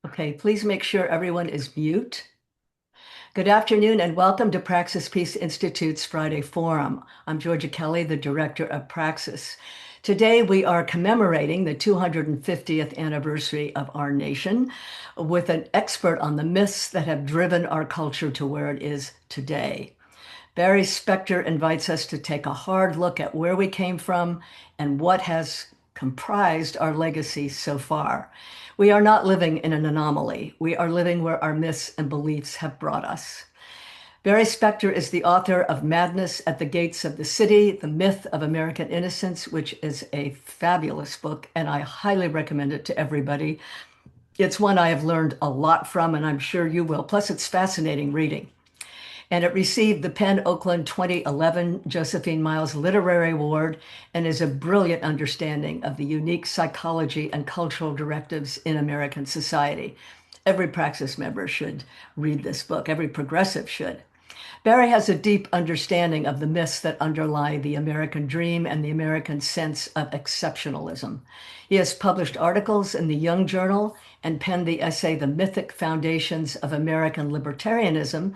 Okay, please make sure everyone is mute. Good afternoon and welcome to Praxis Peace Institute's Friday Forum. I'm Georgia Kelly, the director of Praxis. Today we are commemorating the 250th anniversary of our nation with an expert on the myths that have driven our culture to where it is today. Barry Spector invites us to take a hard look at where we came from and what has comprised our legacy so far. We are not living in an anomaly. We are living where our myths and beliefs have brought us. Barry Spector is the author of Madness at the Gates of the City, The Myth of American Innocence, which is a fabulous book, and I highly recommend it to everybody. It's one I have learned a lot from, and I'm sure you will. Plus, it's fascinating reading. And it received the Penn Oakland 2011 Josephine Miles Literary Award and is a brilliant understanding of the unique psychology and cultural directives in American society. Every Praxis member should read this book. Every progressive should. Barry has a deep understanding of the myths that underlie the American dream and the American sense of exceptionalism. He has published articles in the Young Journal and penned the essay, The Mythic Foundations of American Libertarianism,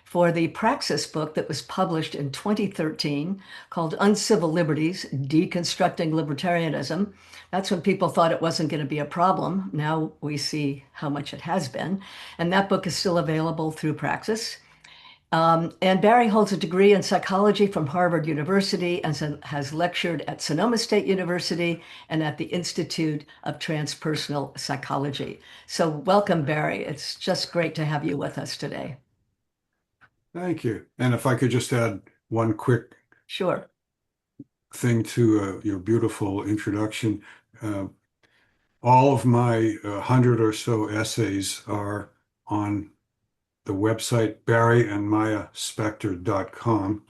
for the Praxis book that was published in 2013 called Uncivil Liberties, Deconstructing Libertarianism. That's when people thought it wasn't going to be a problem. Now we see how much it has been. And that book is still available through Praxis. And Barry holds a degree in psychology from Harvard University and has lectured at Sonoma State University and at the Institute of Transpersonal Psychology. So welcome, Barry. It's just great to have you with us today. Thank you. And if I could just add one quick Sure. thing to your beautiful introduction. All of my 100 or so essays are on the website barryandmayaspector.com.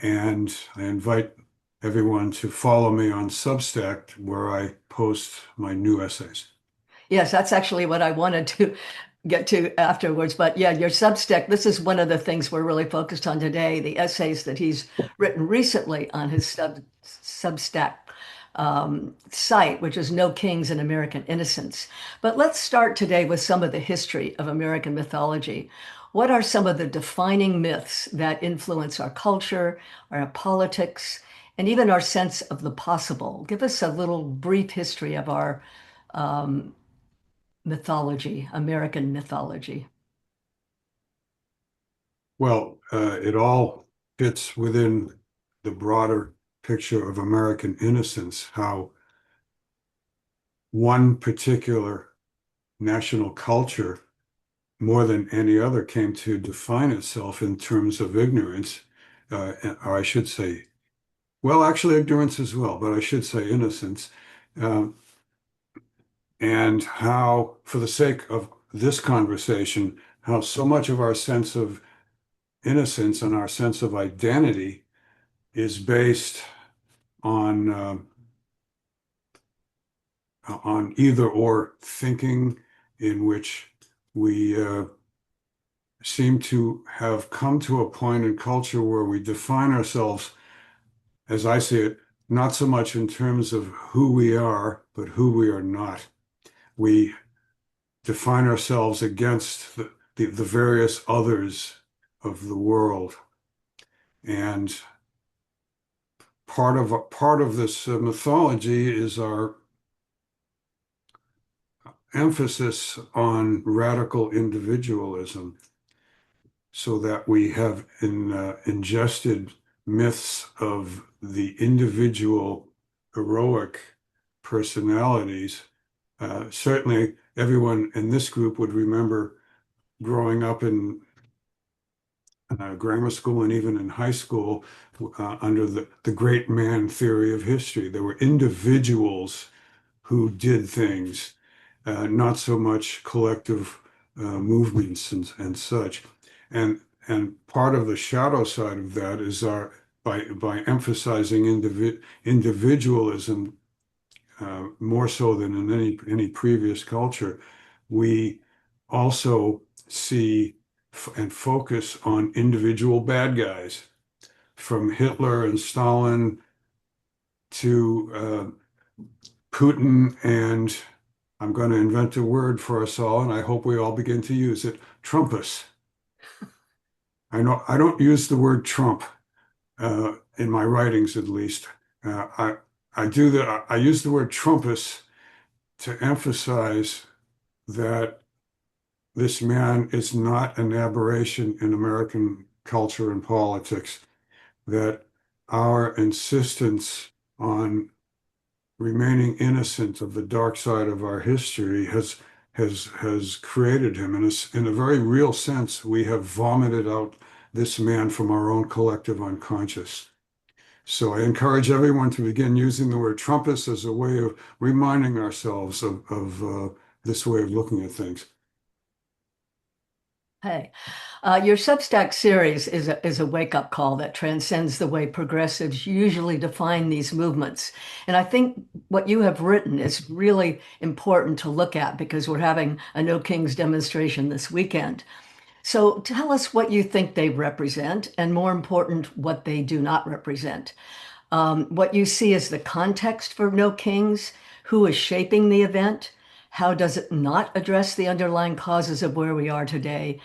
And I invite everyone to follow me on Substack, where I post my new essays. Yes, that's actually what I wanted to get to afterwards. But yeah, your Substack, this is one of the things we're really focused on today, the essays that he's written recently on his Substack site, which is No Kings in American Innocence. But let's start today with some of the history of American mythology. What are some of the defining myths that influence our culture, our politics, and even our sense of the possible? Give us a little brief history of our um, mythology, American mythology. Well, it all fits within the broader picture of American innocence, how one particular national culture, more than any other, came to define itself in terms of ignorance, or I should say, well, actually ignorance as well, but I should say innocence. Um, and how, for the sake of this conversation, how so much of our sense of innocence and our sense of identity is based on either or thinking, in which we seem to have come to a point in culture where we define ourselves, as I see it, not so much in terms of who we are, but who we are not. We define ourselves against the various others of the world. And part of this mythology is our emphasis on radical individualism, so that we have ingested myths of the individual heroic personalities. Certainly, everyone in this group would remember growing up in grammar school and even in high school under the great man theory of history. There were individuals who did things, not so much collective movements and such. And part of the shadow side of that is by emphasizing individualism more so than in any previous culture, we also see and focus on individual bad guys, from Hitler and Stalin to Putin and I'm going to invent a word for us all, and I hope we all begin to use it. Trumpus. I know I don't use the word Trump in my writings, at least. I do that. I use the word Trumpus to emphasize that this man is not an aberration in American culture and politics, that our insistence on remaining innocent of the dark side of our history has created him. In a very real sense, we have vomited out this man from our own collective unconscious. So I encourage everyone to begin using the word Trumpist as a way of reminding ourselves of this way of looking at things. Hey, your Substack series is a wake-up call that transcends the way progressives usually define these movements. And I think what you have written is really important to look at because we're having a No Kings demonstration this weekend. So tell us what you think they represent, and more important, what they do not represent. What you see as the context for No Kings, who is shaping the event, how does it not address the underlying causes of where we are today,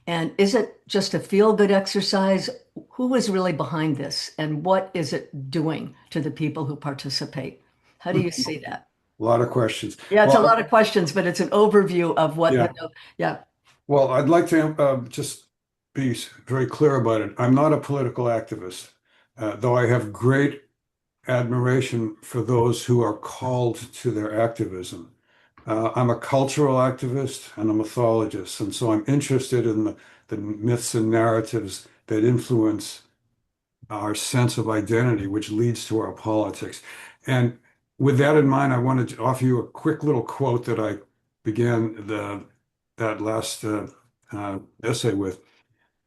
and is it just a feel-good exercise? Who is really behind this, and what is it doing to the people who participate? How do you see that? A lot of questions. Yeah, it's a lot Well, of questions, but it's an overview of what yeah. yeah. Well, I'd like to just be very clear about it. I'm not a political activist, though I have great admiration for those who are called to their activism. I'm a cultural activist and a mythologist, and so I'm interested in the myths and narratives that influence our sense of identity, which leads to our politics. And with that in mind, I wanted to offer you a quick little quote that I began that last essay with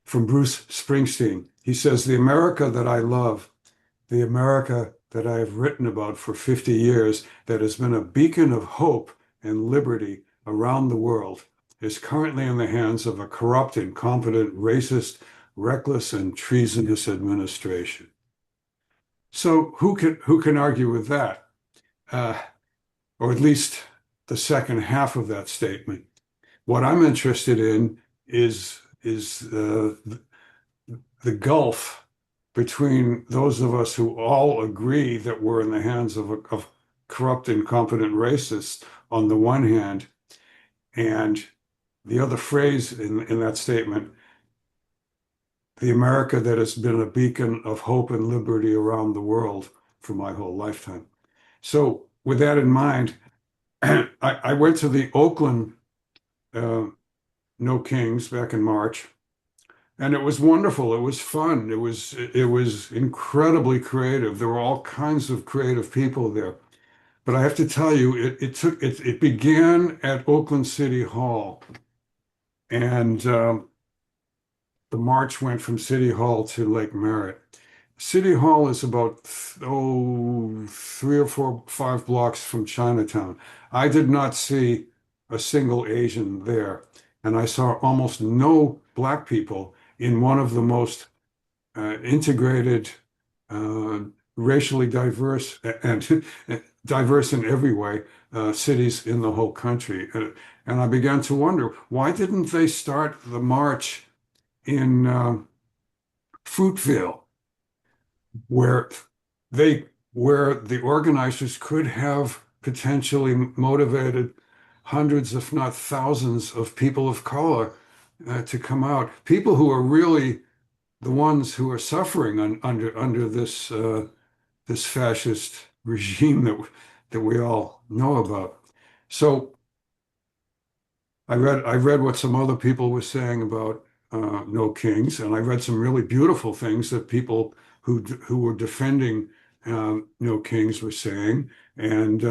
from Bruce Springsteen. He says, "The America that I love, the America that I have written about for 50 years, that has been a beacon of hope and liberty around the world, is currently in the hands of a corrupt, incompetent, racist, reckless, and treasonous administration." So who can argue with that? Uh, or at least the second half of that statement. What I'm interested in is the gulf between those of us who all agree that we're in the hands of corrupt, incompetent racists on the one hand, and the other phrase in that statement, the America that has been a beacon of hope and liberty around the world for my whole lifetime. So, with that in mind, I went to the Oakland uh, No Kings back in March, and it was wonderful. It was fun. It was incredibly creative. There were all kinds of creative people there. But I have to tell you, it began at Oakland City Hall, and the march went from City Hall to Lake Merritt. City Hall is about 3 or 4, 5 blocks from Chinatown. I did not see a single Asian there, and I saw almost no black people in one of the most integrated, uh, racially diverse, and diverse in every way, cities in the whole country. And I began to wonder, why didn't they start the march in Fruitvale, where they where the organizers could have potentially motivated hundreds, if not thousands, of people of color to come out, people who are really the ones who are suffering under this fascist regime that we all know about. So I read what some other people were saying about No Kings, and I read some really beautiful things that people who were defending No Kings were saying, and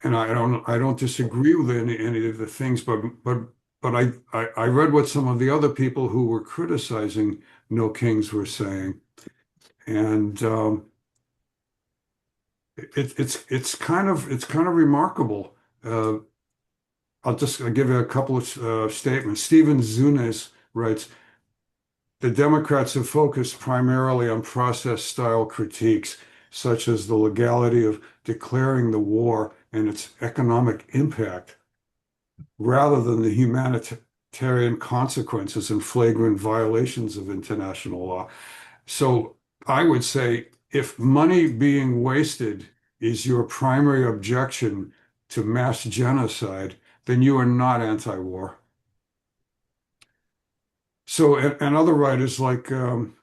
and I don't disagree with any of the things, but I read what some of the other people who were criticizing No Kings were saying, and it's kind of remarkable. Uh, I'll give you a couple of statements. Stephen Zunes writes, "The Democrats have focused primarily on process style critiques, such as the legality of declaring the war and its economic impact rather than the humanitarian consequences and flagrant violations of international law. So I would say if money being wasted is your primary objection to mass genocide, then you are not anti-war. So, and other writers like Arun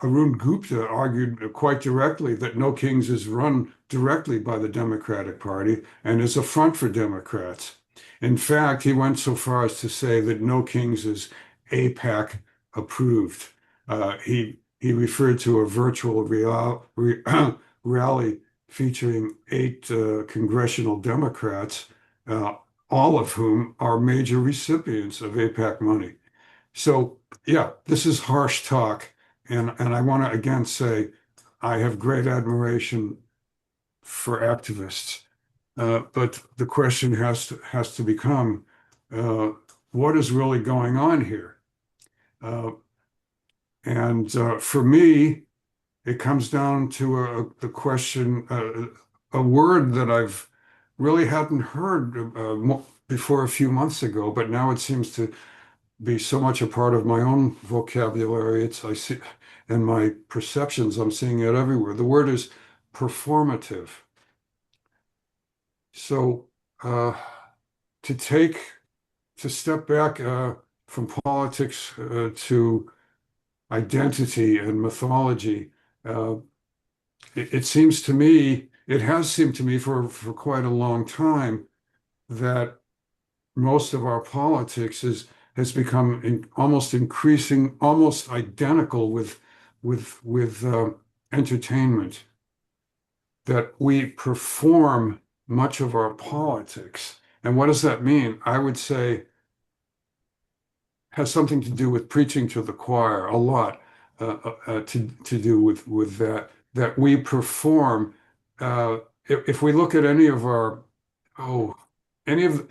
Gupta argued quite directly that No Kings is run directly by the Democratic Party and is a front for Democrats. In fact, he went so far as to say that No Kings is APAC approved. He referred to a virtual rally featuring eight congressional Democrats, uh, all of whom are major recipients of APAC money. So, yeah, this is harsh talk. And I want to again say I have great admiration for activists. But the question has to become what is really going on here? Uh, and for me, it comes down to the question, a word that I've really hadn't heard before a few months ago, but now it seems to be so much a part of my own vocabulary. I see, and my perceptions, I'm seeing it everywhere. The word is performative. So uh, to take to step back from politics to identity and mythology, uh, it seems to me, it has seemed to me for quite a long time that most of our politics has become almost increasing, almost identical with entertainment. That we perform much of our politics, and what does that mean? I would say has something to do with preaching to the choir, a lot to do with that we perform. If we look at any of our oh any of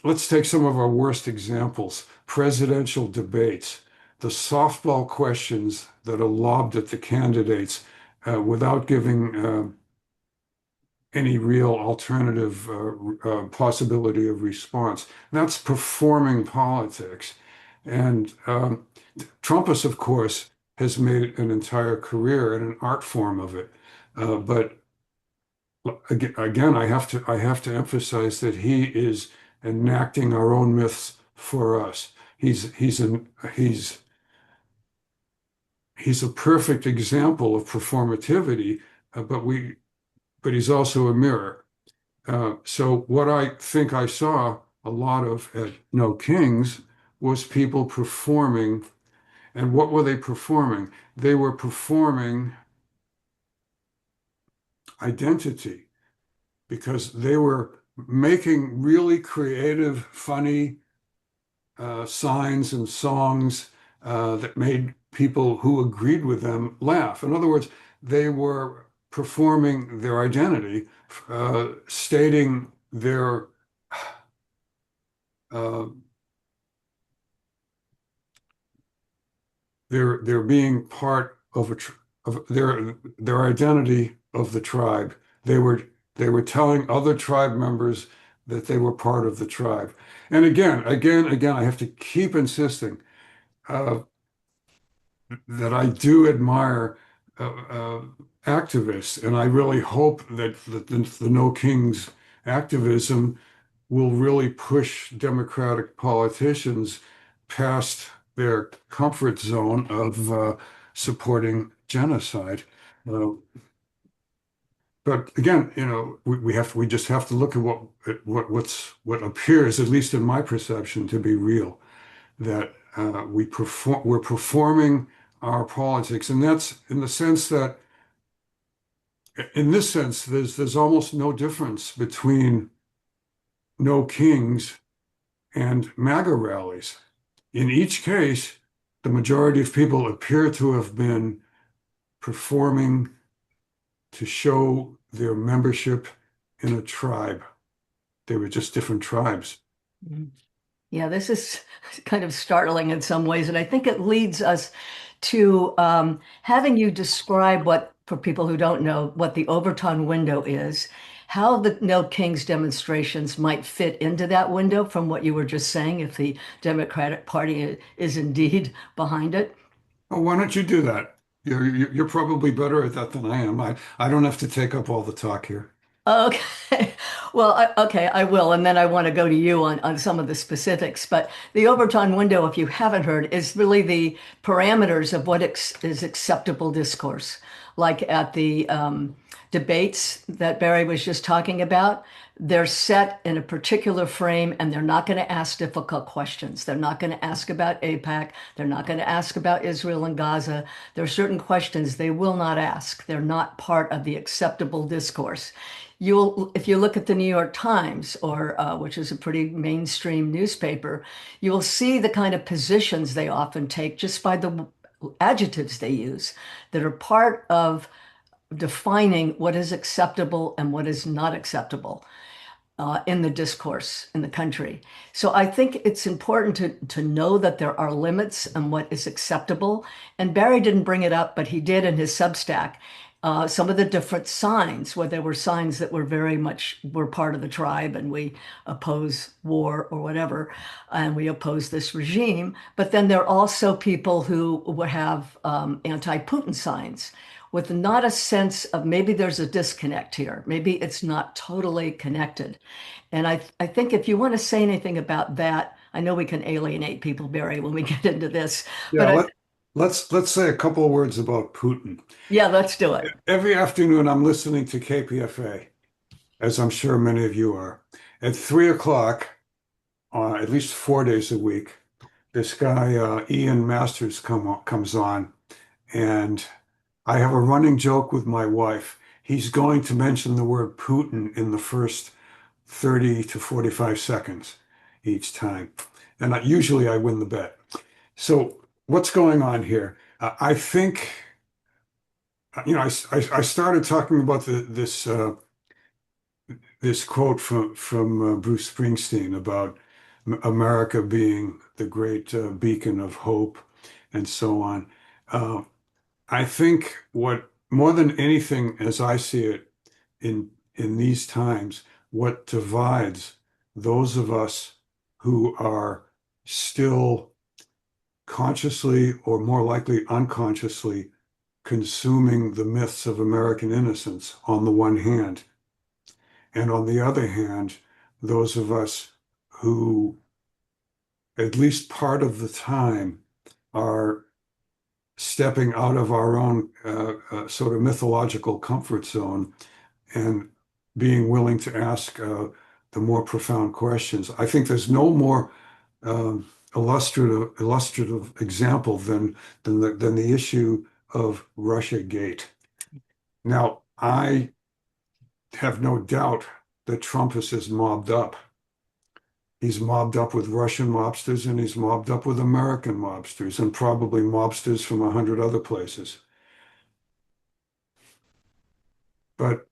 let's take some of our worst examples. Presidential debates, the softball questions that are lobbed at the candidates without giving any real alternative possibility of response. That's performing politics. And Trumpus, of course, has made an entire career and an art form of it. But again, I have to emphasize that he is enacting our own myths for us. He's a perfect example of performativity, but he's also a mirror. So what I think I saw a lot of at No Kings was people performing. And what were they performing? They were performing identity because they were making really creative, funny signs and songs that made people who agreed with them laugh. In other words, they were performing their identity, stating uh, their being part of of their identity of the tribe. They were telling other tribe members that they were part of the tribe. And again, I have to keep insisting uh, that I do admire activists, and I really hope that the No Kings activism will really push Democratic politicians past their comfort zone of supporting genocide. Uh, but again, we just have to look at what appears, at least in my perception, to be real. That we're performing our politics, and that's in the sense that, in this sense, there's almost no difference between No Kings and MAGA rallies. In each case, the majority of people appear to have been performing to show their membership in a tribe. They were just different tribes. Mhm. Yeah, this is kind of startling in some ways, and I think it leads us to having you describe what, for people who don't know, what the Overton window is, how the No Kings demonstrations might fit into that window from what you were just saying, if the Democratic Party is indeed behind it? Oh, why don't you do that? You're probably better at that than I am. I don't have to take up all the talk here. Okay. Well, okay, I will. And then I want to go to you on some of the specifics. But the Overton window, if you haven't heard, is really the parameters of what is acceptable discourse. Like at the debates that Barry was just talking about, they're set in a particular frame and they're not going to ask difficult questions. They're not going to ask about AIPAC. They're not going to ask about Israel and Gaza. There are certain questions they will not ask. They're not part of the acceptable discourse. If you look at the New York Times, or which is a pretty mainstream newspaper, you will see the kind of positions they often take just by the adjectives they use that are part of defining what is acceptable and what is not acceptable in the discourse in the country. So I think it's important to know that there are limits on what is acceptable. And Barry didn't bring it up, but he did in his Substack. Some of the different signs, where there were signs that were very much were part of the tribe and we oppose war or whatever, and we oppose this regime. But then there are also people who would have anti-Putin signs with not a sense of maybe there's a disconnect here. Maybe it's not totally connected. And I think if you want to say anything about that, I know we can alienate people, Barry, when we get into this, Yeah, but let's say a couple of words about Putin. yeah, let's do it. Every afternoon, I'm listening to KPFA, as I'm sure many of you are. At 3 o'clock, at least 4 days a week, this guy Ian Masters comes on, and I have a running joke with my wife. He's going to mention the word Putin in the first 30 to 45 seconds each time, and usually I win the bet. So what's going on here? I think I started talking about this quote from Bruce Springsteen about America being the great beacon of hope and so on. Uh, I think what more than anything, as I see it in these times, what divides those of us who are still consciously or more likely unconsciously consuming the myths of American innocence on the one hand, and on the other hand, those of us who, at least part of the time, are stepping out of our own sort of mythological comfort zone and being willing to ask the more profound questions. I think there's no more illustrative example than the issue of Russia Gate. Now, I have no doubt that Trump is mobbed up. He's mobbed up with Russian mobsters and he's mobbed up with American mobsters and probably mobsters from 100 other places. But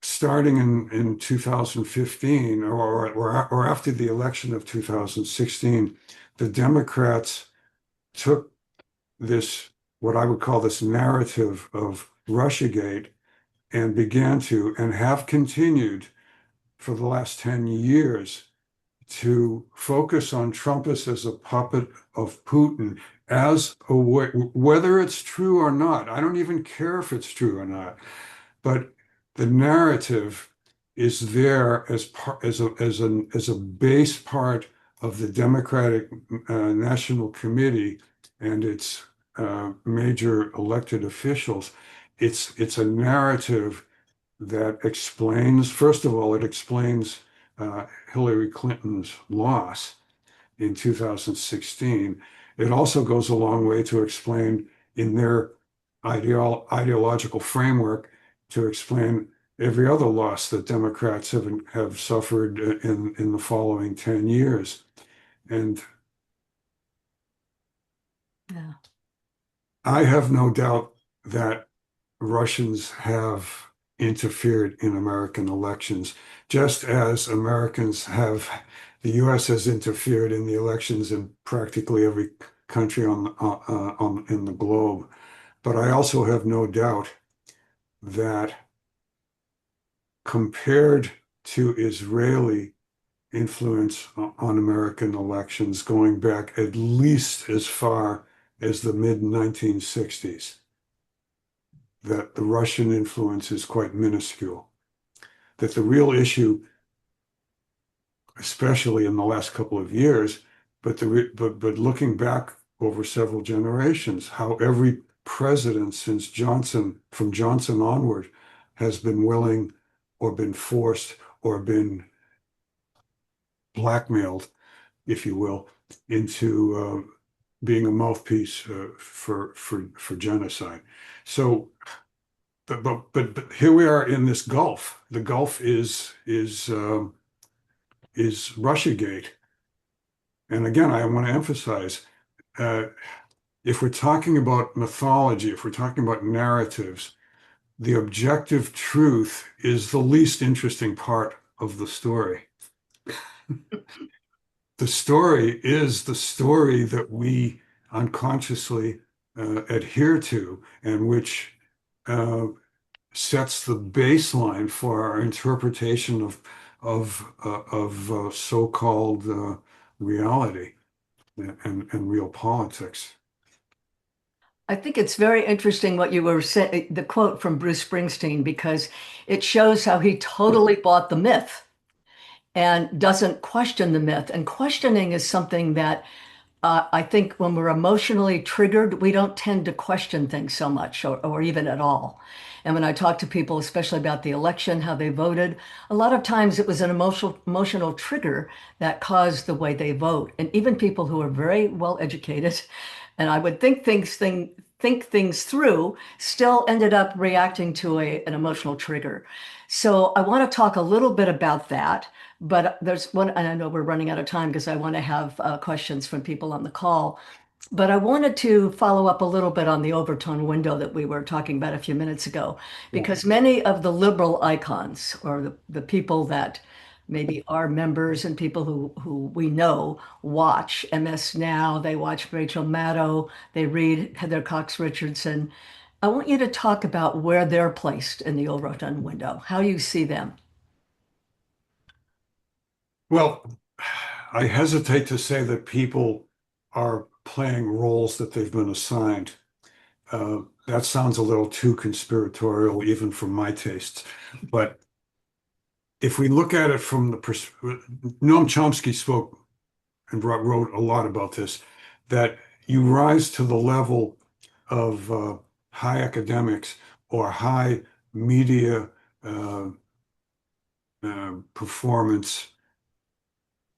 starting in 2015 or after the election of 2016, the Democrats took this, what I would call this narrative of Russiagate, and began to, and have continued for the last 10 years, to focus on Trump as a puppet of Putin, as a way, whether it's true or not. I don't even care if it's true or not, but the narrative is there as part as a base part of the Democratic National Committee and its major elected officials. It's a narrative that explains, first of all, it explains Hillary Clinton's loss in 2016. It also goes a long way to explain in their ideological framework to explain every other loss that Democrats have suffered in the following 10 years. And Yeah. I have no doubt that Russians have interfered in American elections, just as the U.S. has interfered in the elections in practically every country in the globe. But I also have no doubt that compared to Israeli influence on American elections going back at least as far as the mid 1960s, that the Russian influence is quite minuscule, that the real issue, especially in the last couple of years, but looking back over several generations, how every president since Johnson, from Johnson onward, has been willing or been forced or been blackmailed, if you will, into being a mouthpiece for genocide. So, but here we are in this gulf. The gulf is Russiagate. And again, I want to emphasize, uh, if we're talking about mythology, if we're talking about narratives, the objective truth is the least interesting part of the story. The story is the story that we unconsciously adhere to, and which uh, sets the baseline for our interpretation of so-called reality and real politics. I think it's very interesting what you were saying, the quote from Bruce Springsteen, because it shows how he totally bought the myth and doesn't question the myth. And questioning is something that I think when we're emotionally triggered, we don't tend to question things so much or even at all. And when I talk to people, especially about the election, how they voted, a lot of times it was an emotional trigger that caused the way they vote. And even people who are very well educated, and I would think things through, still ended up reacting to an emotional trigger. So I want to talk a little bit about that. But there's one, and I know we're running out of time because I want to have questions from people on the call. But I wanted to follow up a little bit on the Overton window that we were talking about a few minutes ago, Yeah. because many of the liberal icons or the people that maybe are members and people who we know watch MS Now, they watch Rachel Maddow, they read Heather Cox Richardson. I want you to talk about where they're placed in the Overton window, how you see them. Well, I hesitate to say that people are playing roles that they've been assigned. That sounds a little too conspiratorial, even for my tastes. But if we look at it from the perspective, Noam Chomsky spoke and wrote a lot about this, that you rise to the level of high academics or high media uh, performance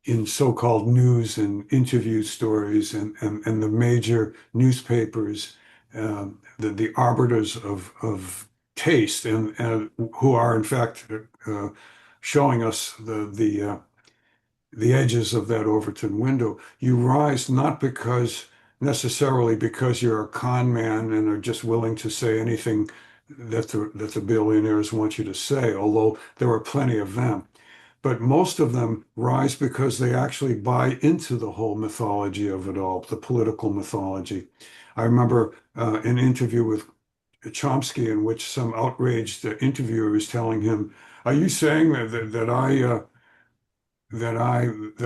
in so-called news and interview stories and the major newspapers, the arbiters of taste and who are in fact showing us the edges of that Overton window. You rise not because necessarily because you're a con man and are just willing to say anything that the billionaires want you to say, although there are plenty of them. But most of them rise because they actually buy into the whole mythology of it all, the political mythology. I remember an interview with Chomsky in which some outraged interviewer was telling him, "Are you saying that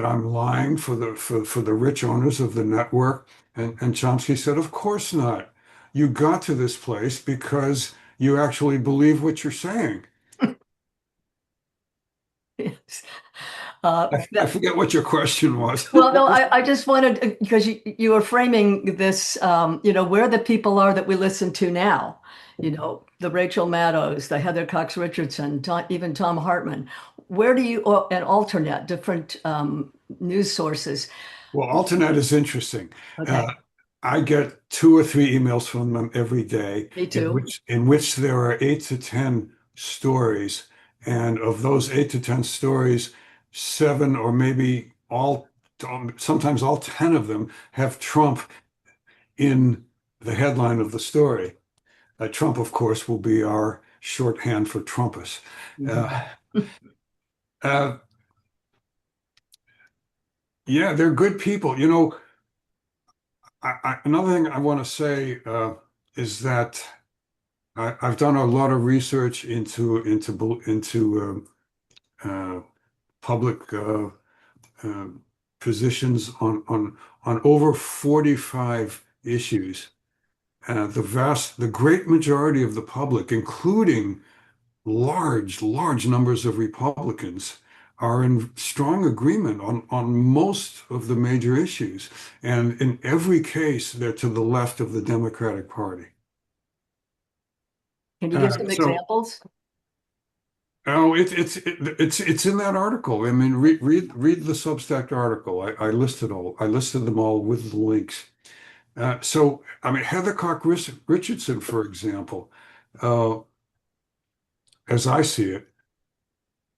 I'm lying for the rich owners of the network?" And Chomsky said, "Of course not. You got to this place because you actually believe what you're saying." Yes. I forget what your question was. Well, no, I just wanted because you were framing this, where the people are that we listen to now, the Rachel Maddows, the Heather Cox Richardson, even Tom Hartman. Where do you, or an alternate, different news sources? Well, Alternet is interesting. Okay, I get two or three emails from them every day me too. in which there are 8 to 10 stories. And of those 8 to 10 stories, seven or maybe all, sometimes all 10 of them have Trump in the headline of the story. Trump, of course, will be our shorthand for Trumpus. Uh, Mhm. uh, yeah, they're good people. Another thing I want to say is that I've done a lot of research into public uh, positions on over 45 issues. The great majority of the public, including large numbers of Republicans, are in strong agreement on most of the major issues. And in every case, they're to the left of the Democratic Party. Can you give some So, examples? oh, it's in that article. I mean, read the Substack article. I listed them all with the links. So, I mean, Heather Cock Richardson, for example, uh, as I see it,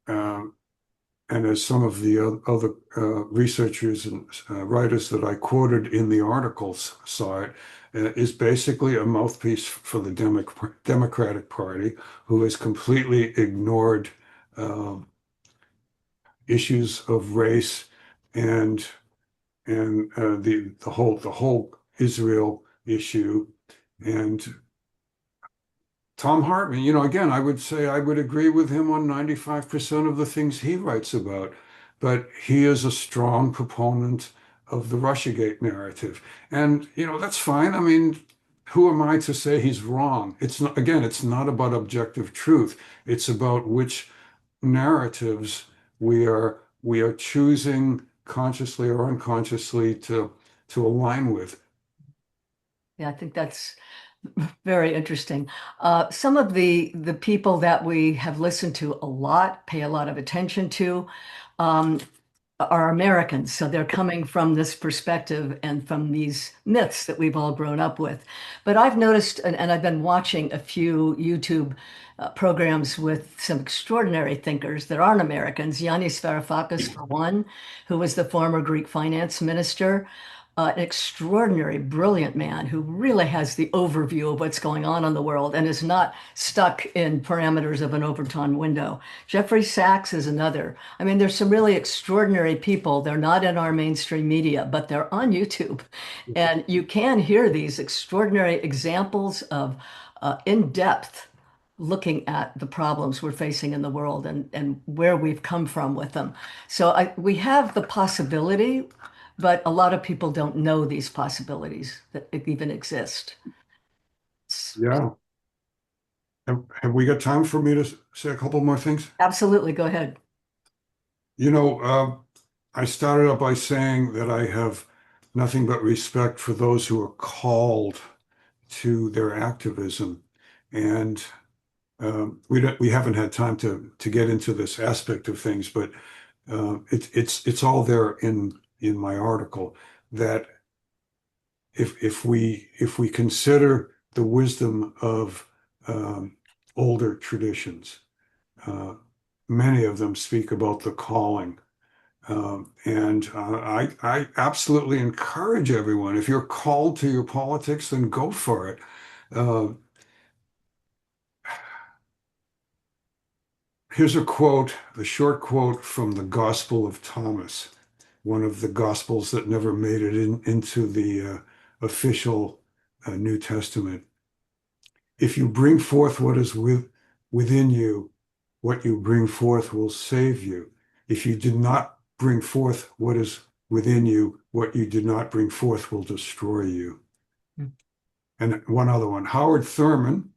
um, and as some of the other researchers and writers that I quoted in the articles saw it, is basically a mouthpiece for the Democratic Party, who has completely ignored um, issues of race and the whole Israel issue. And Tom Hartman, again, I would say I would agree with him on 95% of the things he writes about, but he is a strong proponent of the Russiagate narrative. And, that's fine. I mean, who am I to say he's wrong? It's not, again, it's not about objective truth. It's about which narratives we are choosing consciously or unconsciously to align with. Yeah, I think that's very interesting. Some of the people that we have listened to a lot, pay a lot of attention to, um, are Americans. So they're coming from this perspective and from these myths that we've all grown up with. But I've noticed, and I've been watching a few YouTube programs with some extraordinary thinkers that aren't Americans. Yanis Varoufakis, for one, who was the former Greek finance minister, an extraordinary, brilliant man who really has the overview of what's going on in the world and is not stuck in parameters of an Overton window. Jeffrey Sachs is another. I mean, there's some really extraordinary people. They're not in our mainstream media, but they're on YouTube. And you can hear these extraordinary examples of in-depth looking at the problems we're facing in the world and where we've come from with them. So we have the possibility, but a lot of people don't know these possibilities that even exist. Yeah. Have we got time for me to say a couple more things? Absolutely, go ahead. You know, I started out by saying that I have nothing but respect for those who are called to their activism, and we haven't had time to get into this aspect of things, but it's all there in my article that if we consider the wisdom of older traditions, uh, many of them speak about the calling. And I absolutely encourage everyone, if you're called to your politics, then go for it. Uh, Here's a short quote from the Gospel of Thomas, one of the Gospels that never made it into the official New Testament. If you bring forth what is within you, what you bring forth will save you. If you do not bring forth what is within you, what you did not bring forth will destroy you. And one other one, Howard Thurman,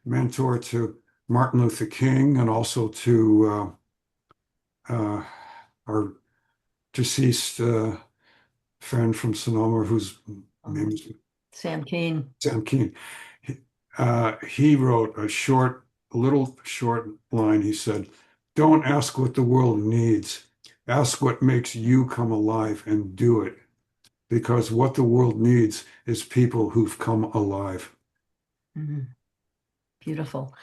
mentor to Martin Luther King and also to our deceased friend from Sonoma, whose name is Sam Keen. Sam Keen. He wrote a little short line. He said, "Don't ask what the world needs. Ask what makes you come alive and do it. Because what the world needs is people who've come alive." Mhm. Beautiful.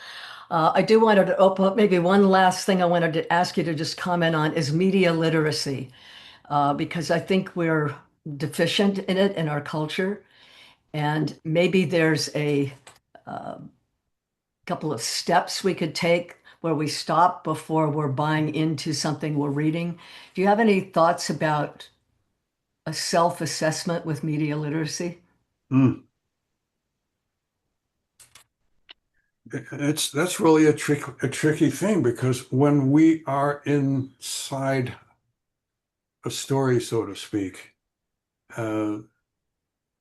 I do want to open up maybe one last thing I wanted to ask you to just comment on is media literacy, because I think we're deficient in it in our culture. And maybe there's a uh, couple of steps we could take where we stop before we're buying into something we're reading. Do you have any thoughts about a self-assessment with media literacy? Mm. That's really a tricky thing because when we are inside a story, so to speak, uh,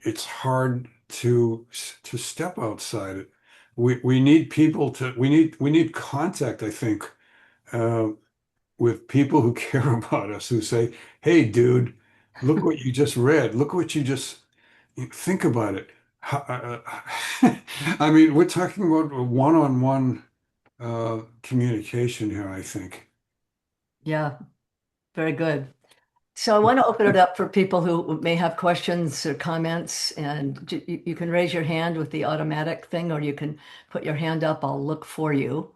it's hard to step outside it. We need people to we need contact, I think, uh, with people who care about us, who say, "Hey, dude, look what you just read. Look what you just think about it." I mean, we're talking about one-on-one communication here, I think. Yeah, very good. So I want to open it up for people who may have questions or comments, and you can raise your hand with the automatic thing, or you can put your hand up. I'll look for you.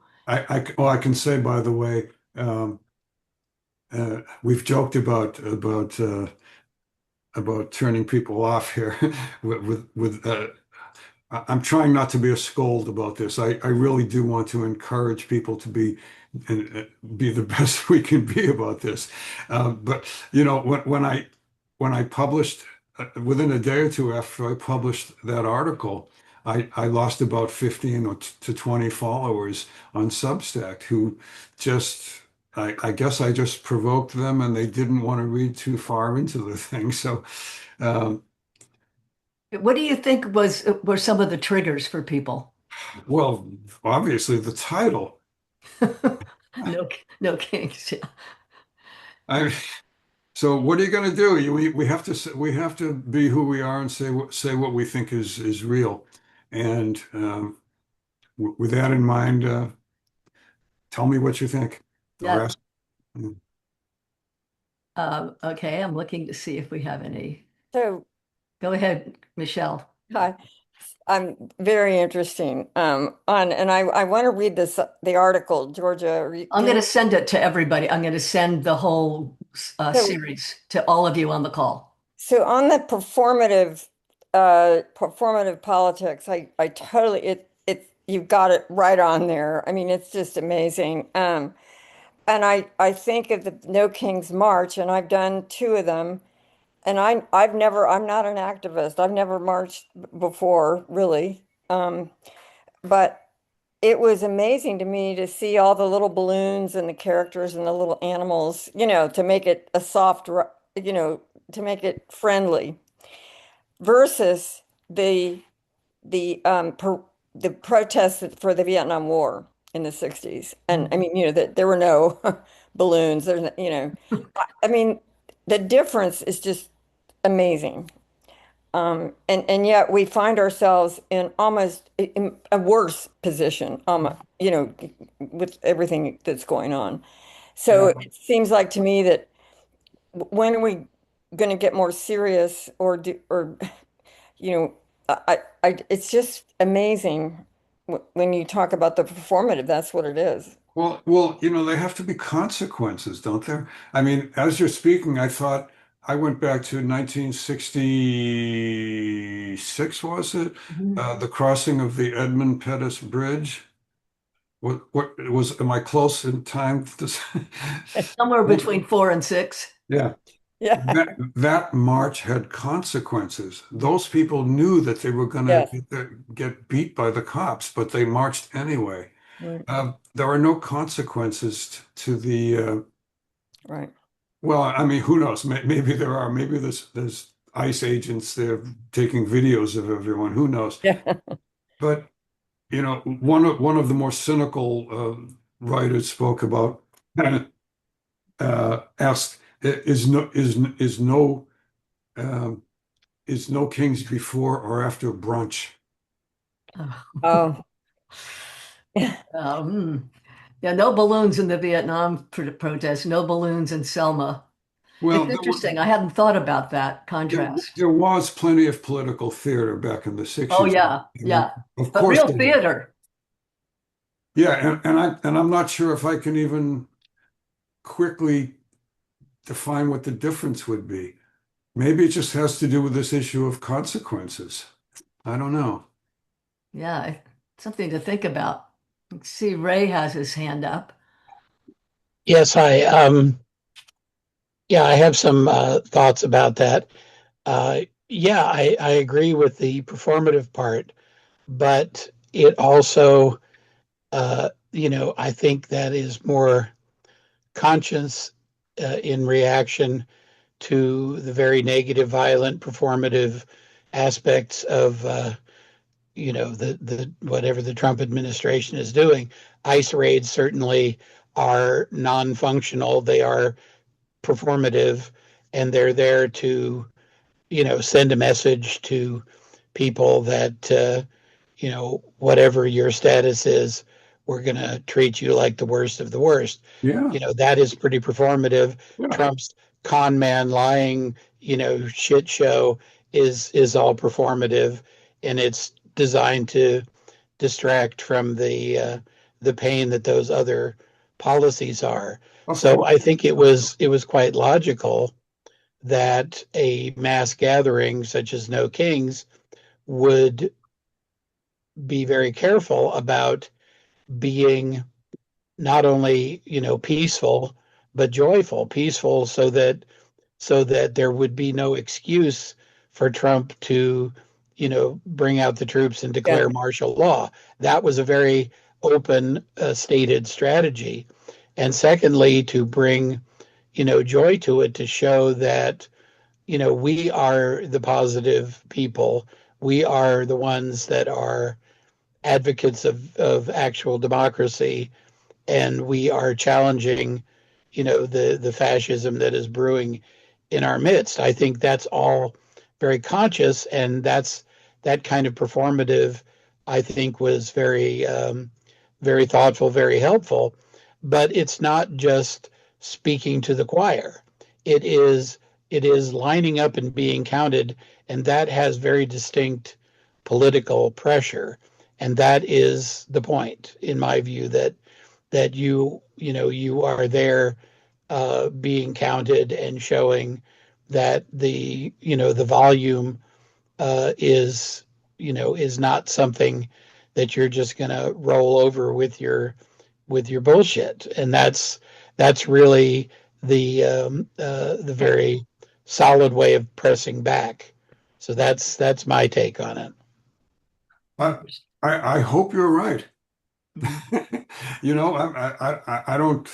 Well, I can say, by the way, we've joked about turning people off here I'm trying not to be a scold about this. I really do want to encourage people to be the best we can be about this. But you know, when I published within a day or two after I published that article, I lost about 15 or to 20 followers on Substack who just I guess I just provoked them and they didn't want to read too far into the thing. So um, What do you think were some of the triggers for people? well, obviously the title. No, no kinks. Yeah. I so what are you going to do? We have to we have to be who we are and say what we think is real. And with that in mind, tell me what you think, or Yeah. ask. Okay, I'm looking to see if we have any. So, Go ahead, Michelle. hi, I'm very interesting. And I want to read the article, Georgia. I'm going to send it to everybody. I'm going to send the whole So, series to all of you on the call. so on the performative politics, I totally you've got it right on there. I mean, it's just amazing. And I think of the No King's March, and I've done two of them. And I'm not an activist. I've never marched before, really. But it was amazing to me to see all the little balloons and the characters and the little animals, to make it a to make it friendly versus the protests for the Vietnam War in the 60s. And I mean, that there were no balloons. I mean, the difference is just amazing. And yet we find ourselves in almost in a worse position, with everything that's going on. So Yeah. it seems like to me that when are we going to get more serious you know, it's just amazing when you talk about the performative, that's what it is. You know, there have to be consequences, don't there? I mean, as you're speaking, I thought I went back to 1966, was it? Mhm. The crossing of the Edmund Pettus Bridge. What was, am I close in time to this? Somewhere between 4 and 6. Yeah. Yeah. That march had consequences. Those people knew that they were going Yes. to get beat by the cops, but they marched anyway. Right. There are no consequences to Right. well, I mean, who knows? Maybe there are. Maybe there's ICE agents there taking videos of everyone. Who knows? Yeah. But you know, one of the more cynical writers spoke about asked um, is no kings before or after brunch? Oh. Yeah, no balloons in the Vietnam protest, no balloons in Selma. It's Well, interesting. I hadn't thought about that contrast. there was plenty of political theater back in the Oh 60s. yeah, I mean, yeah. of But course real there was. theater. Yeah, and I'm not sure if I can even quickly define what the difference would be. Maybe it just has to do with this issue of consequences. I don't know. Yeah, something to think about. See, Ray has his hand up. Yes, yeah, I have some thoughts about that. Yeah, I agree with the performative part, but it also I think that is more conscious in reaction to the very negative, violent, performative aspects of the whatever the Trump administration is doing. ICE raids certainly are non-functional. They are performative, and they're there to send a message to people that whatever your status is, we're going to treat you like the worst of the worst. Yeah, That is pretty performative. yeah. Trump's con man lying, shit show is all performative, and it's designed to distract from the pain that those other policies are. Of So course. I think it was quite logical that a mass gathering such as No Kings would be very careful about being not only peaceful but joyful. Peaceful so that there would be no excuse for Trump to bring out the troops and Yeah. declare martial law. That was a very open stated strategy. And secondly, to bring joy to it, to show that we are the positive people. We are the ones that are advocates of actual democracy, and we are challenging, the fascism that is brewing in our midst. I think that's all very conscious, and that kind of performative, I think, was very thoughtful, very helpful. But it's not just speaking to the choir. It is it is lining up and being counted, and that has very distinct political pressure. And that is the point, in my view, that you are there being counted and showing that the volume is not something that you're just going to roll over with your bullshit. And that's really the very solid way of pressing back. So that's my take on it. I, I hope you're right. Mhm. You know, I don't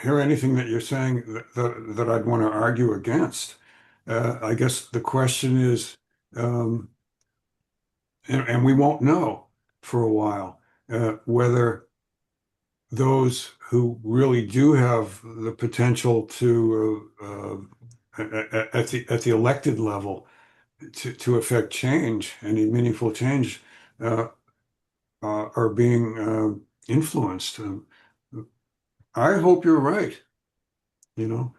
hear anything that you're saying that I'd want to argue against. I guess the question is, um, and we won't know for a while, whether those who really do have the potential to at the elected level to affect change, any meaningful change, uh, are being influenced. I hope you're right. You know,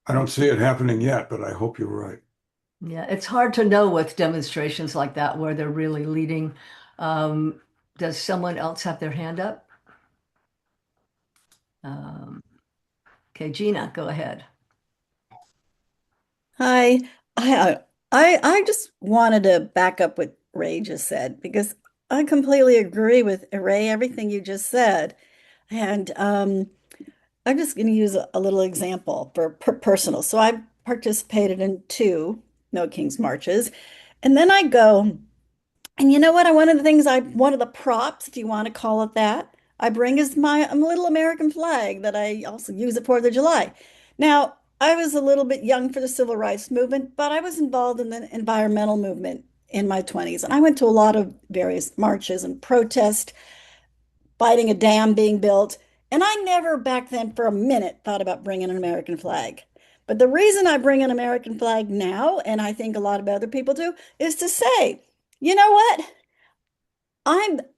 I don't see it happening yet, but I hope you're right. Yeah, it's hard to know with demonstrations like that where they're really leading. Um, does someone else have their hand up? Um, okay, Gina, go ahead. Hi. I just wanted to back up what Ray just said because I completely agree with Ray, everything you just said. And I'm just going to use a little example for personal. So I participated in two No Kings marches. And then I go, and you know what? One of the things one of the props, if you want to call it that, I bring is my little American flag that I also use at 4th of July. Now, I was a little bit young for the civil rights movement, but I was involved in the environmental movement in my 20s. And I went to a lot of various marches and protests, fighting a dam being built. And I never back then for a minute thought about bringing an American flag. But the reason I bring an American flag now, and I think a lot of other people do, is to say, you know what?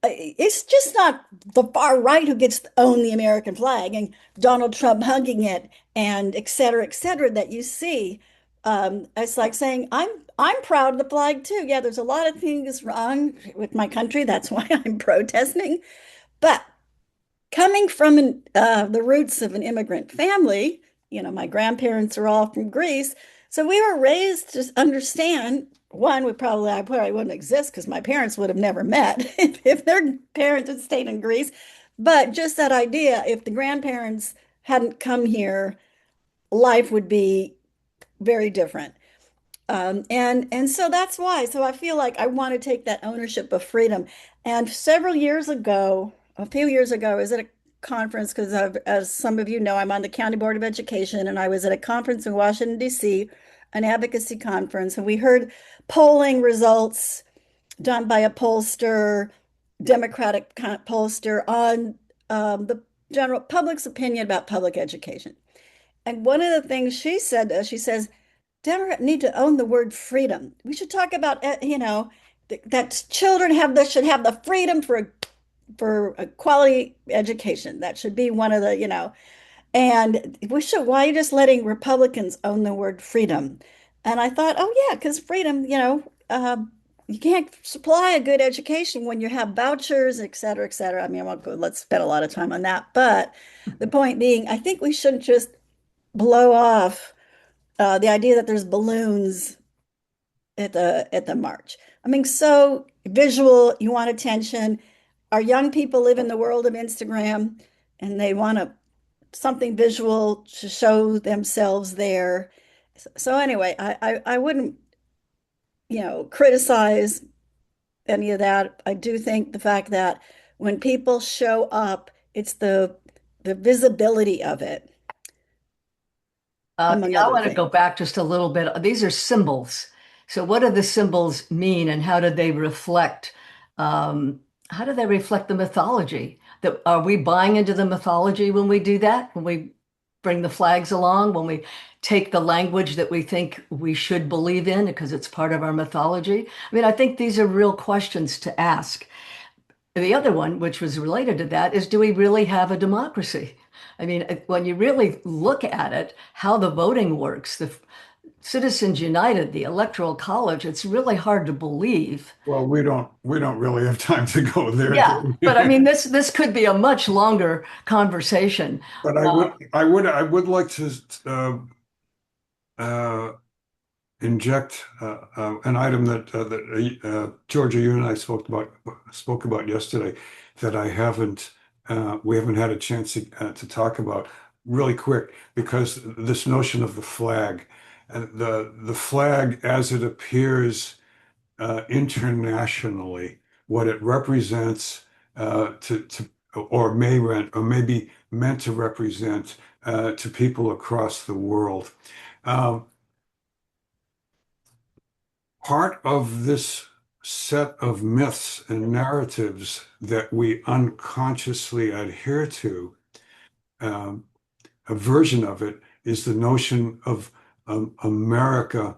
It's just not the far right who gets to own the American flag and Donald Trump hugging it and et cetera, that you see. It's like saying, I'm proud of the flag too. Yeah, there's a lot of things wrong with my country. That's why I'm protesting. But coming from the roots of an immigrant family, my grandparents are all from Greece. So we were raised to understand one, I probably wouldn't exist because my parents would have never met if their parents had stayed in Greece. But just that idea, if the grandparents hadn't come here, life would be very different. And so that's why. So I feel like I want to take that ownership of freedom. And several years ago, a few years ago, I was at a conference because, as some of you know, I'm on the County Board of Education, and I was at a conference in Washington, D.C., an advocacy conference, and we heard polling results done by a pollster, Democratic pollster, on the general public's opinion about public education. And one of the things she said, she says, Democrats need to own the word freedom. We should talk about, that children should have the freedom for a quality education. That should be one of the. And why are you just letting Republicans own the word freedom? And I thought, oh yeah, because freedom, you can't supply a good education when you have vouchers, et cetera, et cetera. I mean, I won't go, let's spend a lot of time on that. But the point being, I think we shouldn't just blow off the idea that there's balloons at the march. I mean, so visual, you want attention. Our young people live in the world of Instagram and they want something visual to show themselves there. So anyway, I wouldn't, criticize any of that. I do think the fact that when people show up, it's the visibility of it, among Yeah, I other want to go things. back just a little bit. These are symbols. So, what do the symbols mean, and how do they reflect? Um, how do they reflect the mythology? That are we buying into the mythology when we do that? When we bring the flags along? When we take the language that we think we should believe in because it's part of our mythology? I mean, I think these are real questions to ask. The other one, which was related to that, is do we really have a democracy? I mean, when you really look at it, how the voting works, the Citizens United, the Electoral College, it's really hard to believe. Well, we don't really have time to go there, Yeah, do but I we? mean, this could be a much longer conversation. But I would like to uh, inject an item that Georgia, you and I spoke about yesterday that we haven't had a chance to talk about really quick because this notion of the flag, the flag as it appears internationally, what it represents or may be meant to represent to people across the world. Um, Part of this set of myths and narratives that we unconsciously adhere to, um, a version of it is the notion of America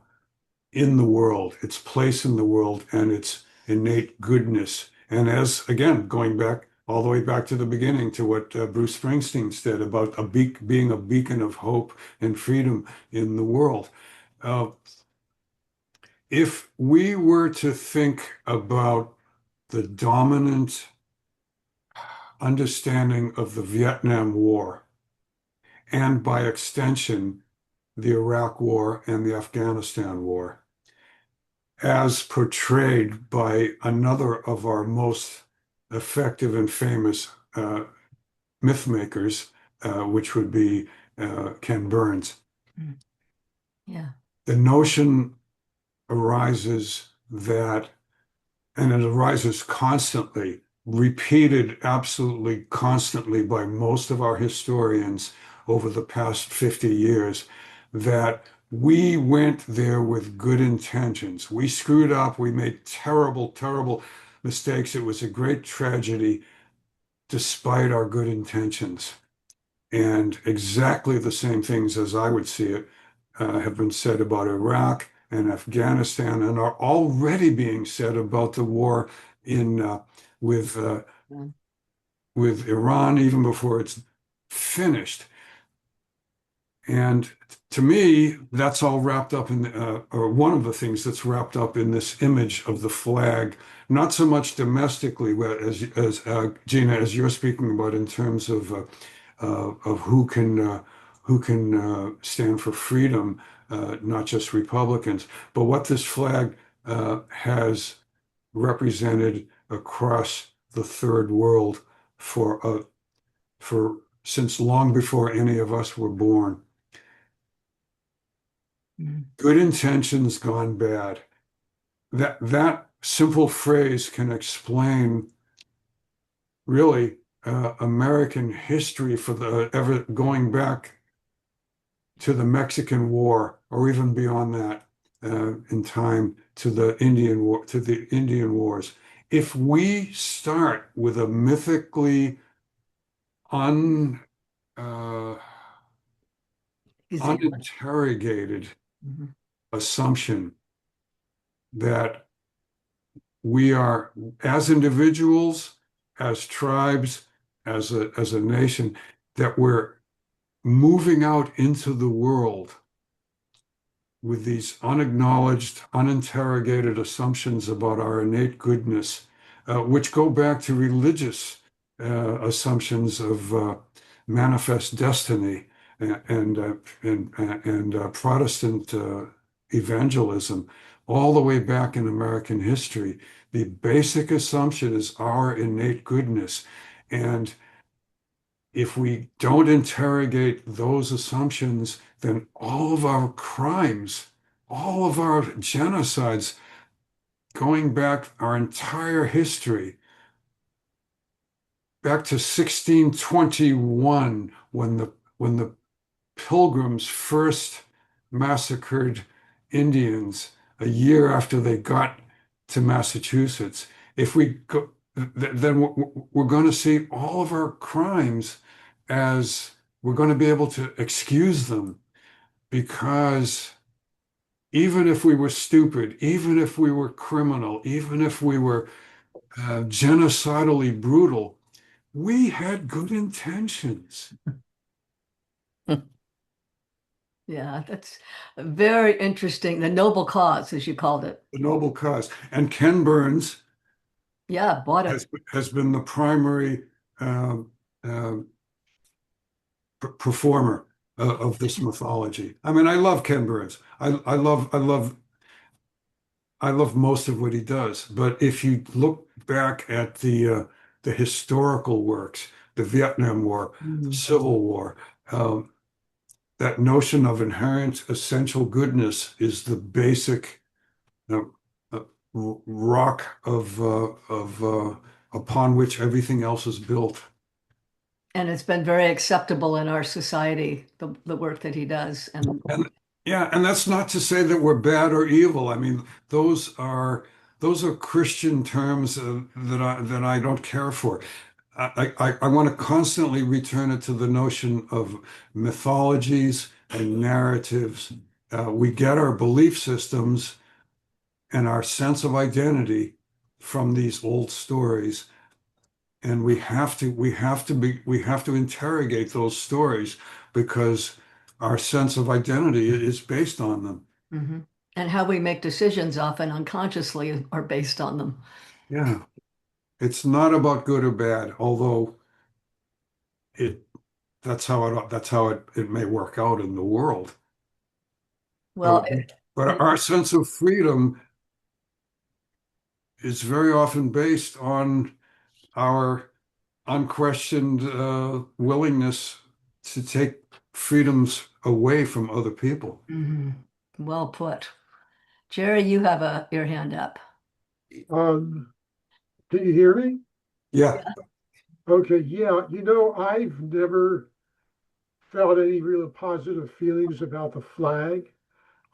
in the world, its place in the world, and its innate goodness. And as, again, going back all the way back to the beginning to what Bruce Springsteen said about being a beacon of hope and freedom in the world. Uh, if we were to think about the dominant understanding of the Vietnam War, and by extension, the Iraq War and the Afghanistan War, as portrayed by another of our most effective and famous myth makers, which would be Ken Burns. Mm. Yeah. The notion arises that, and it arises constantly, repeated absolutely constantly by most of our historians over the past 50 years, that we went there with good intentions. We screwed up. We made terrible, terrible mistakes. It was a great tragedy despite our good intentions. And exactly the same things, as I would see it, have been said about Iraq and Afghanistan, and are already being said about the war in with Yeah. with Iran, even before it's finished. And to me, that's all wrapped up in, or one of the things that's wrapped up in this image of the flag, not so much domestically, but as Gina, as you're speaking about in terms of who can stand for freedom, not just Republicans, but what this flag has represented across the third world for since long before any of us were born. Mm. Good intentions gone bad. that simple phrase can explain really American history for the ever going back to the Mexican War, or even beyond that, in time to the Indian War, to the Indian Wars. If we start with a mythically un Example. uninterrogated Mhm. assumption that we are, as individuals, as tribes, as a nation, that we're moving out into the world with these unacknowledged, uninterrogated assumptions about our innate goodness, which go back to religious assumptions of manifest destiny and Protestant evangelism, all the way back in American history. The basic assumption is our innate goodness. And if we don't interrogate those assumptions, then all of our crimes, all of our genocides, going back our entire history, back to 1621, when the Pilgrims first massacred Indians a year after they got to Massachusetts. If we go, then we're going to see all of our crimes as we're going to be able to excuse them because even if we were stupid, even if we were criminal, even if we were genocidally brutal, we had good intentions. Yeah, that's very interesting. The noble cause, as you called it. The noble cause. And Ken Burns Yeah, bought it. has been the primary um, uh, performer of this mythology. I mean, I love Ken Burns. I love most of what he does. But if you look back at the historical works, the Vietnam War, the Mhm. Civil War, um, that notion of inherent essential goodness is the basic uh, uh, rock of upon which everything else is built. And it's been very acceptable in our society, the work that he does. And And yeah, and that's not to say that we're bad or evil. I mean, those are Christian terms that I don't care for. I want to constantly return it to the notion of mythologies and narratives. We get our belief systems and our sense of identity from these old stories, and we have to interrogate those stories because our sense of identity is based on them. Mhm. And how we make decisions often unconsciously are based on them. Yeah, it's not about good or bad, although it that's how it may work out in the world. Well, But but our sense of freedom is very often based on our unquestioned willingness to take freedoms away from other people. mhm. Well put. Jerry, you have your hand up. Um, can you hear me? Yeah, Okay, yeah. I've never felt any real positive feelings about the flag.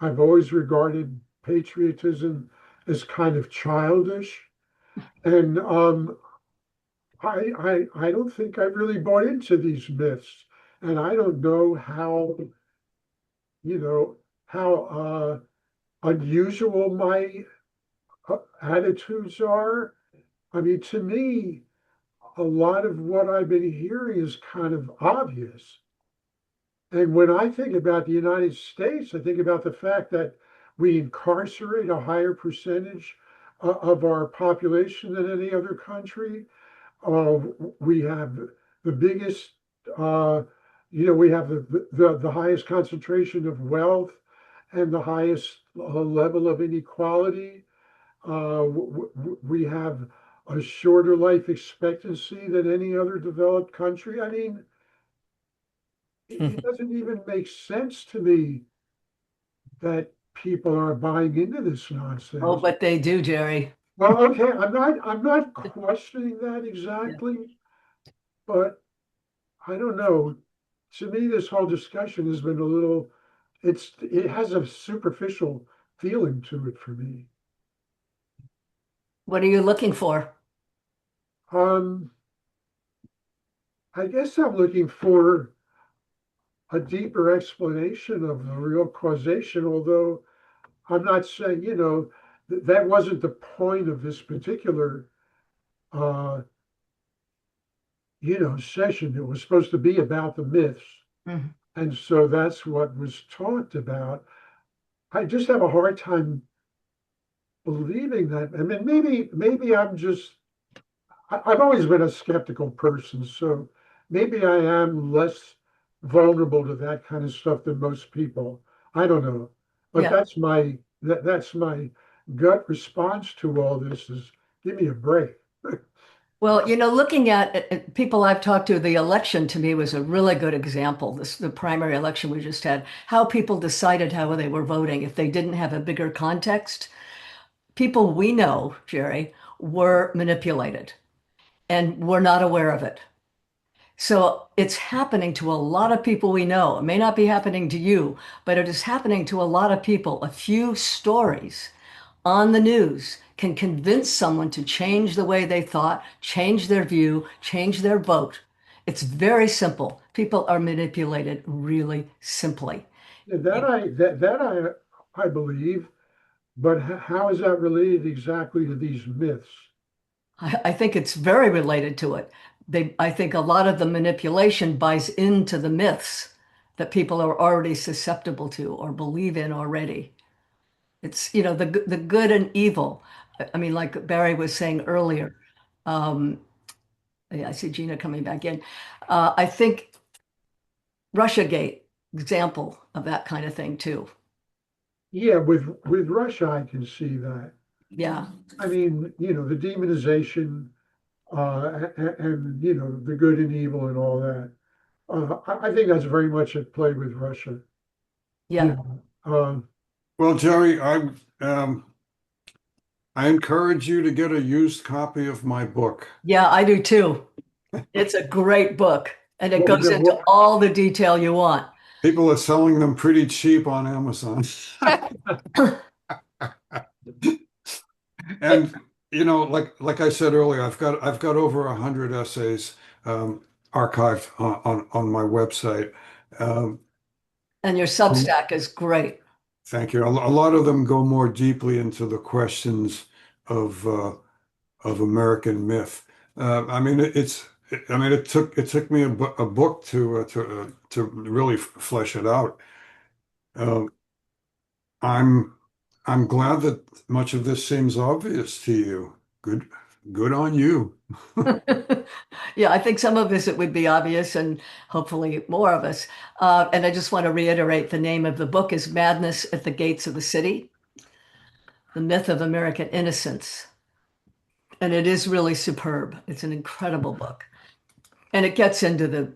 I've always regarded patriotism as kind of childish. And I don't think I've really bought into these myths. And I don't know you know, how unusual my attitudes are. I mean, to me, a lot of what I've been hearing is kind of obvious. And when I think about the United States, I think about the fact that we incarcerate a higher percentage of our population than any other country. Uh, we have the biggest, uh, we have the highest concentration of wealth and the highest level of inequality. We have a shorter life expectancy than any other developed country. I mean, it doesn't even make sense to me that people are buying into this Oh, nonsense. but they do, Jerry. Well, okay, I'm not questioning that Yeah. exactly, but I don't know. To me, this whole discussion has been a little, it has a superficial feeling to it for me. What are you looking for? Um, I guess I'm looking for a deeper explanation of the real causation, although I'm not saying, that wasn't the point of this particular, uh, session. It was supposed to be about the myths. Mhm. And so that's what was talked about. I just have a hard time believing that. I mean, maybe I've always been a skeptical person, so maybe I am less vulnerable to that kind of stuff than most people. I don't know. But Yeah. that's my gut response to all this is give me a break. Well, looking at people I've talked to, the election to me was a really good example. The primary election we just had, how people decided how they were voting if they didn't have a bigger context. People we know, Jerry, were manipulated and were not aware of it. So it's happening to a lot of people we know. It may not be happening to you, but it is happening to a lot of people. A few stories on the news can convince someone to change the way they thought, change their view, change their vote. It's very simple. People are manipulated really simply. That I believe, but how is that related exactly to these myths? I think it's very related to it. I think a lot of the manipulation buys into the myths that people are already susceptible to or believe in already. It's, the good and evil. I mean, like Barry was saying earlier, um, yeah, I see Gina coming back in. I think Russiagate, example of that kind of thing too. Yeah, with Russia, I can see that. Yeah, I mean, the demonization and the good and evil and all that. I think that's very much at play with Russia. You yeah, know, uh, Well, Jerry, I encourage you to get a used copy of my book. yeah, I do too. It's a great book and it what was goes it? into all the detail you want. People are selling them pretty cheap on Amazon. And like I said earlier, I've got over 100 essays archived on my website. Um, And your Substack is great. Thank you. A lot of them go more deeply into the questions of American myth. I mean, I mean, it took me a book to really flesh it out. Uh, I'm I'm glad that much of this seems obvious to you. Good on you. Yeah, I think some of this it would be obvious and hopefully more of us. And I just want to reiterate the name of the book is Madness at the Gates of the City, The Myth of American Innocence. And it is really superb. It's an incredible book. And it gets into the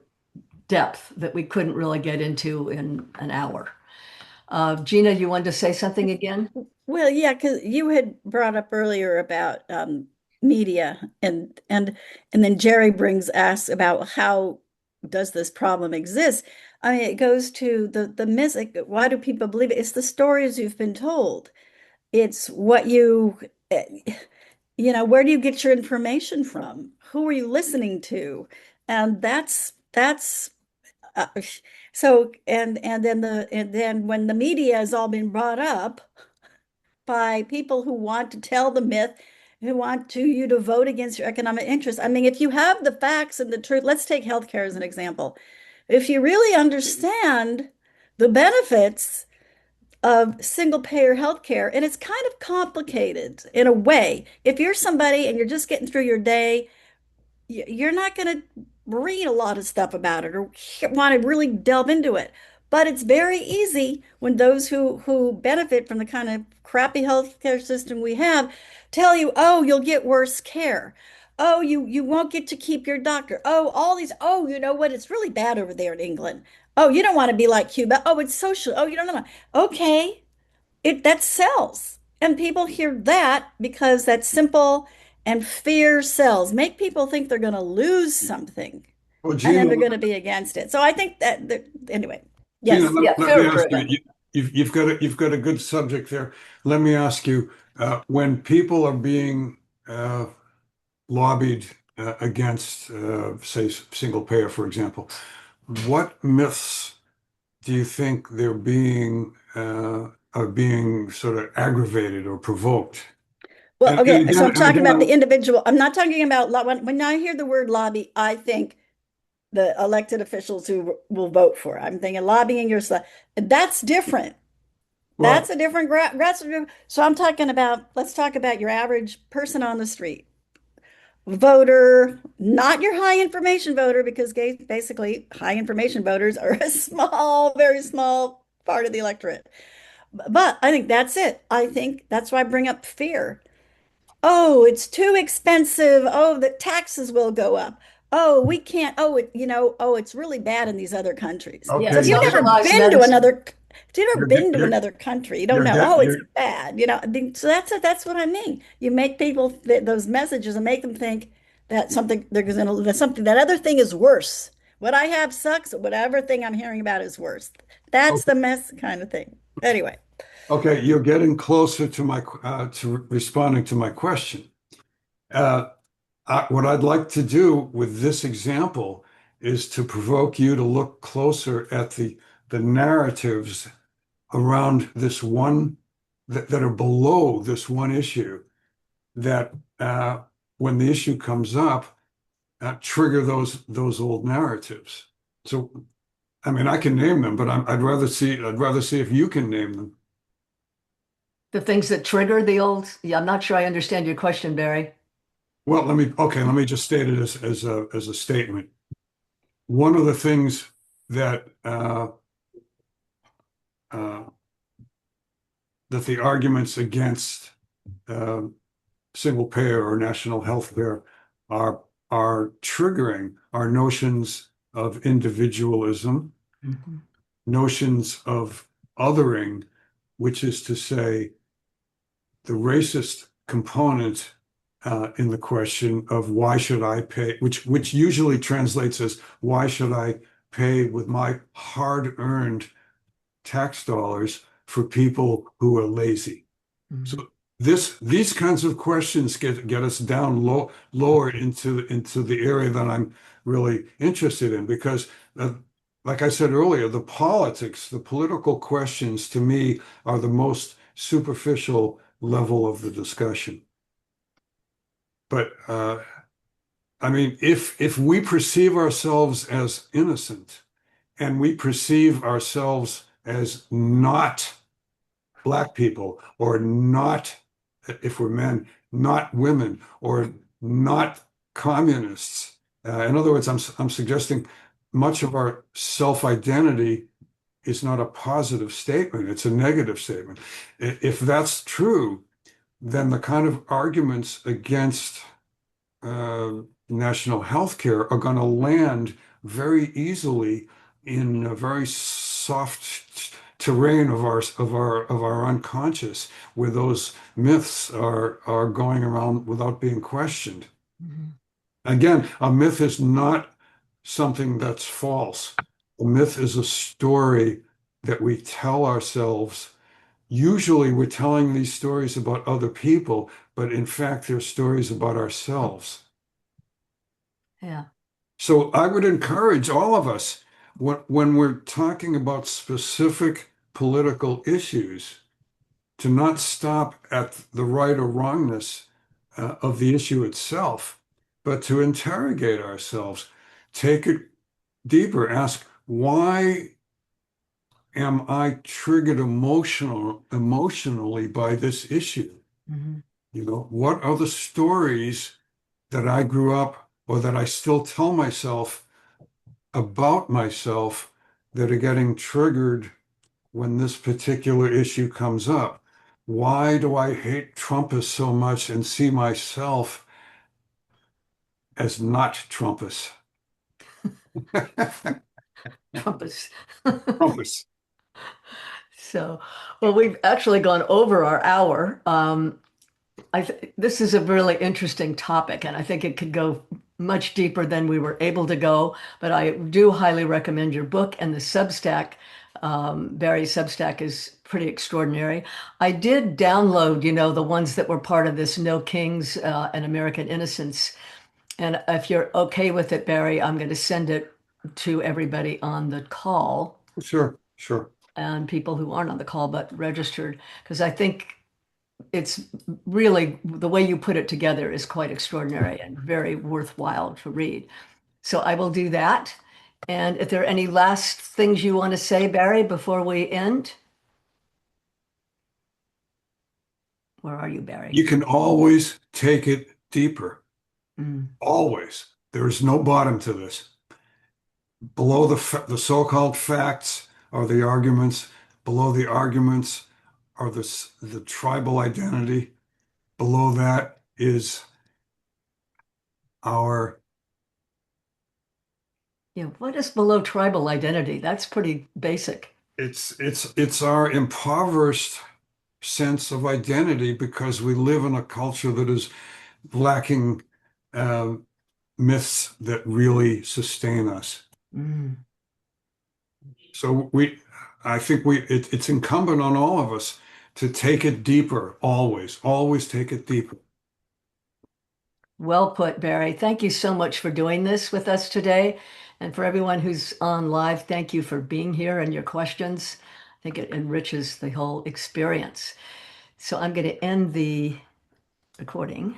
depth that we couldn't really get into in an hour. Gina, you wanted to say something again? Well, yeah, because you had brought up earlier about media and then Jerry brings asks about how does this problem exist? I mean, it goes to the myth. Like, why do people believe it? It's the stories you've been told. It's what eh, where do you get your information from? Who are you listening to? And that's uh, so and then when the media has all been brought up by people who want to tell the myth, who want you to vote against your economic interests. I mean, if you have the facts and the truth, let's take healthcare as an example. If you really understand the benefits of single payer healthcare, and it's kind of complicated in a way. If you're somebody and you're just getting through your day, you're not going to read a lot of stuff about it or want to really delve into it. But it's very easy when those who benefit from the kind of crappy healthcare system we have tell you, oh, you'll get worse care. Oh, you won't get to keep your doctor. Oh, all these, oh, you know what? It's really bad over there in England. Oh, you don't want to be like Cuba. Oh, it's social. Oh, you don't know. Okay. that sells. And people hear that because that's simple and fear sells. Make people think they're going to lose something Well, and then Gina, they're going to be against it. So I think that, anyway, Gina, yes. Yeah, let me fear ask you, driven. you've got a good subject there. Let me ask you, when people are being lobbied against, say, single payer, for example, what myths do you think are being sort of aggravated or provoked? Well, okay. So I'm And talking again, about the individual. I'm not talking about when I hear the word lobby, I think the elected officials who will vote for. I'm thinking lobbying yourself. That's different. That's well, a different so I'm talking about, let's talk about your average person on the street. Voter, not your high information voter, because basically high information voters are a small, very small part of the electorate. But I think that's it. I think that's why I bring up fear. Oh, it's too expensive. Oh, the taxes will go up. Oh, we can't. Oh, it's really bad in these other countries. Yeah, So if okay, you've never socialized been to medicine. another, if you've never you're been to another country, you don't you're know. get Oh, it's you're bad. I mean, so that's what I mean. You make people those messages and make them think that something they're going to that something that other thing is worse. What I have sucks. Whatever thing I'm hearing about is worse. That's the mess kind of thing. Anyway. okay. You're getting closer to my to responding to my question. Uh, what I'd like to do with this example is to provoke you to look closer at the narratives around this one that are below this one issue that when the issue comes up, trigger those old narratives. So, I mean, I can name them, but I'd rather see if you can name them. The things that trigger the old. Yeah, I'm not sure I understand your question, Barry. Well, let me just state it as a statement. One of the things that uh, that the arguments against uh, single payer or national health care are are triggering are notions of individualism, Mhm. notions of othering, which is to say the racist component in the question of why should I pay, which usually translates as why should I pay with my hard-earned tax dollars for people who are lazy. Mhm. So these kinds of questions get us down lower into the area that I'm really interested in because, like I said earlier, the political questions to me are the most superficial level of the discussion. But I mean, if we perceive ourselves as innocent and we perceive ourselves as not Black people or not, if we're men, not women or not communists. In other words, I'm suggesting much of our self-identity is not a positive statement, it's a negative statement. If that's true, then the kind of arguments against national health care are going to land very easily in a very soft terrain of our unconscious, where those myths are going around without being questioned. Mhm. Again, a myth is not something that's false. A myth is a story that we tell ourselves. Usually, we're telling these stories about other people, but in fact, they're stories about ourselves. Yeah. So I would encourage all of us when we're talking about specific political issues to not stop at the right or wrongness of the issue itself, but to interrogate ourselves, take it deeper, ask, why am I triggered emotionally by this issue? Mhm. You know, what are the stories that I grew up or that I still tell myself about myself that are getting triggered when this particular issue comes up? Why do I hate Trumpists so much and see myself as not Trumpist? Trumpus. Trumpists. So, well, we've actually gone over our hour. This is a really interesting topic, and I think it could go much deeper than we were able to go. But I do highly recommend your book and the Substack. Barry's Substack is pretty extraordinary. I did download, the ones that were part of this No Kings and American Innocence. And if you're okay with it, Barry, I'm going to send it to everybody on the call Sure, sure. and people who aren't on the call but registered, because I think it's really the way you put it together is quite extraordinary and very worthwhile to read. So I will do that. And if there are any last things you want to say, Barry, before we end, where are you, Barry? You can always take it deeper. Mm. Always. There is no bottom to this. Below the so-called facts are the arguments. Below the arguments are the tribal identity. Below that is our Yeah, what is below tribal identity? That's pretty basic. it's our impoverished sense of identity because we live in a culture that is lacking uh, myths that really sustain us. Mm. So I think it's incumbent on all of us to take it deeper, always, always take it deeper. Well put, Barry. Thank you so much for doing this with us today. And for everyone who's on live, thank you for being here and your questions. I think it enriches the whole experience. So I'm going to end the recording,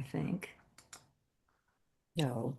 I think. No.